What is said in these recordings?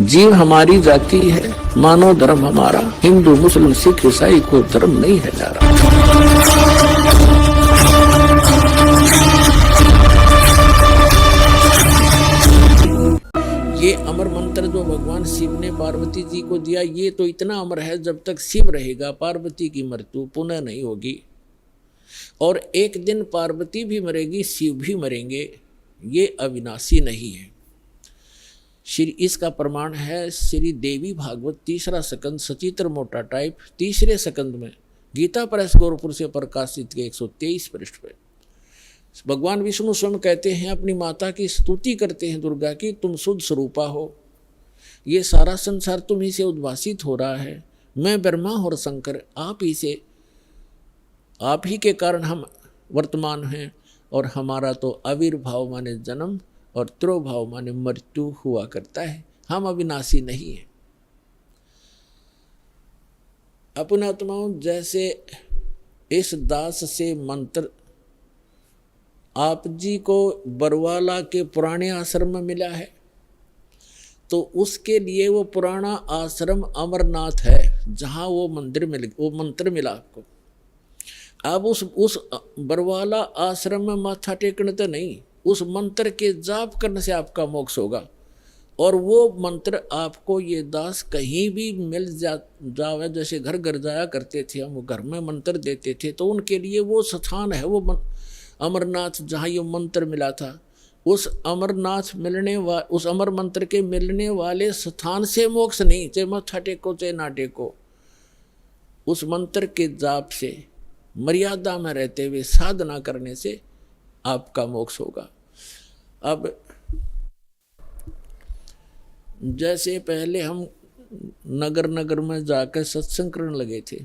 जीव हमारी जाति है, मानव धर्म हमारा, हिंदू मुस्लिम सिख ईसाई को धर्म नहीं है जा रहा। ये अमर मंत्र जो भगवान शिव ने पार्वती जी को दिया, ये तो इतना अमर है, जब तक शिव रहेगा पार्वती की मृत्यु पुनः नहीं होगी। और एक दिन पार्वती भी मरेगी, शिव भी मरेंगे, ये अविनाशी नहीं है। श्री इसका प्रमाण है श्री देवी भागवत 3रा स्कंद सचित्र मोटा टाइप 3रे स्कंद में गीता प्रेस गोरखपुर से प्रकाशित के 123 पृष्ठ पे भगवान विष्णु स्वयं कहते हैं, अपनी माता की स्तुति करते हैं दुर्गा की, तुम शुद्ध स्वरूपा हो, ये सारा संसार तुम ही से उद्भासित हो रहा है, मैं ब्रह्मा और शंकर आप ही के कारण हम वर्तमान हैं, और हमारा तो आविर्भाव माने जन्म और त्रोभाव माने मृत्यु हुआ करता है, हम अविनाशी नहीं है। अपने आत्माओं, जैसे इस दास से मंत्र आप जी को बरवाला के पुराने आश्रम में मिला है, तो उसके लिए वो पुराना आश्रम अमरनाथ है, जहाँ वो मंत्र मिला आपको। अब उस बरवाला आश्रम में माथा टेकने तो नहीं, उस मंत्र के जाप करने से आपका मोक्ष होगा। और वो मंत्र आपको ये दास कहीं भी मिल जावे, जैसे घर घर जाया करते थे हम, घर में मंत्र देते थे, तो उनके लिए वो स्थान है, वो अमरनाथ, जहाँ ये मंत्र मिला था। उस उस अमर मंत्र के मिलने वाले स्थान से मोक्ष नहीं, चाहे माथा टेको चाहे ना टेको, उस मंत्र के जाप से मर्यादा में रहते हुए साधना करने से आपका मोक्ष होगा। अब जैसे पहले हम नगर नगर में जाकर सत्संग करने लगे थे,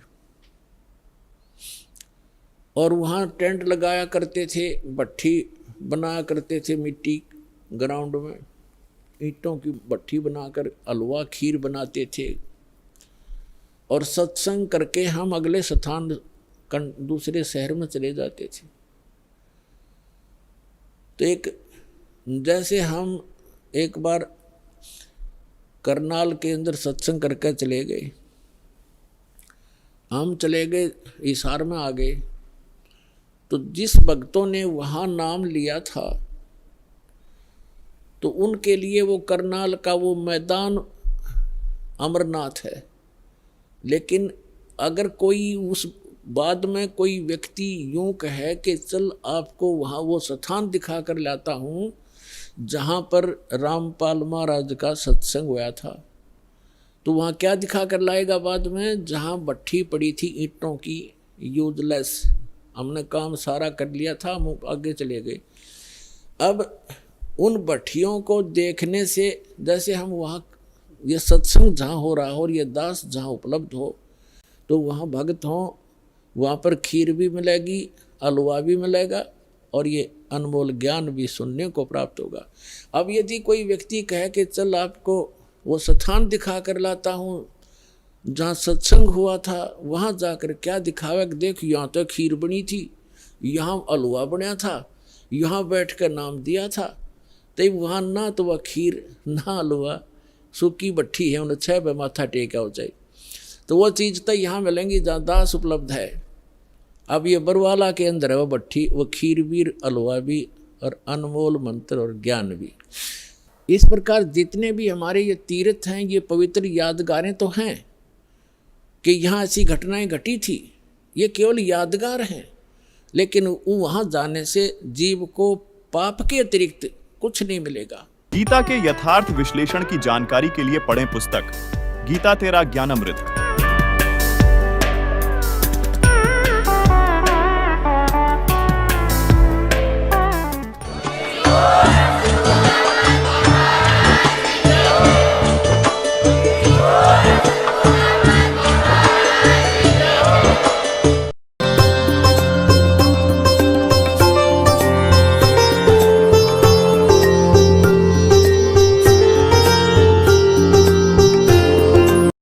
और वहाँ टेंट लगाया करते थे, भट्ठी बनाया करते थे, मिट्टी ग्राउंड में ईंटों की भट्ठी बनाकर हलवा खीर बनाते थे, और सत्संग करके हम अगले स्थान दूसरे शहर में चले जाते थे। तो जैसे हम एक बार करनाल के अंदर सत्संग करके चले गए, हम चले गए हिसार में आ गए, तो जिस भक्तों ने वहाँ नाम लिया था, तो उनके लिए वो करनाल का वो मैदान अमरनाथ है। लेकिन अगर कोई उस बाद में कोई व्यक्ति यूं कहे कि चल आपको वहाँ वो स्थान दिखा कर लाता हूँ जहाँ पर रामपाल महाराज का सत्संग हुआ था, तो वहाँ क्या दिखा कर लाएगा बाद में? जहाँ भट्ठी पड़ी थी ईंटों की, यूजलेस, हमने काम सारा कर लिया था, हम आगे चले गए। अब उन भट्ठियों को देखने से, जैसे हम वहाँ ये सत्संग जहाँ हो रहा हो और ये दास जहाँ उपलब्ध हो, तो वहाँ भक्त हों, वहाँ पर खीर भी मिलेगी, हलवा भी मिलेगा, और ये अनमोल ज्ञान भी सुनने को प्राप्त होगा। अब यदि कोई व्यक्ति कहे कि चल आपको वो स्थान दिखा कर लाता हूँ जहाँ सत्संग हुआ था, वहाँ जाकर क्या दिखावे, देख यहाँ तो खीर बनी थी, यहाँ हलवा बना था, यहाँ बैठ कर नाम दिया था, तो वहाँ ना तो वह खीर ना हलवा, सूखी भट्ठी है, उन्हें 6 पे माथा टेका हो जाए, तो वो चीज़ तो यहाँ मिलेंगी जहाँ दास उपलब्ध है। अब ये बरवाला के अंदर है वो भट्ठी, वो खीर भी, हलवा भी, और अनमोल मंत्र और ज्ञान भी। इस प्रकार जितने भी हमारे ये तीर्थ हैं, ये पवित्र यादगारें तो हैं कि यहाँ ऐसी घटनाएं घटी थी, ये केवल यादगार हैं, लेकिन वहाँ जाने से जीव को पाप के अतिरिक्त कुछ नहीं मिलेगा। गीता के यथार्थ विश्लेषण की जानकारी के लिए पढ़ें पुस्तक गीता तेरा ज्ञानामृत।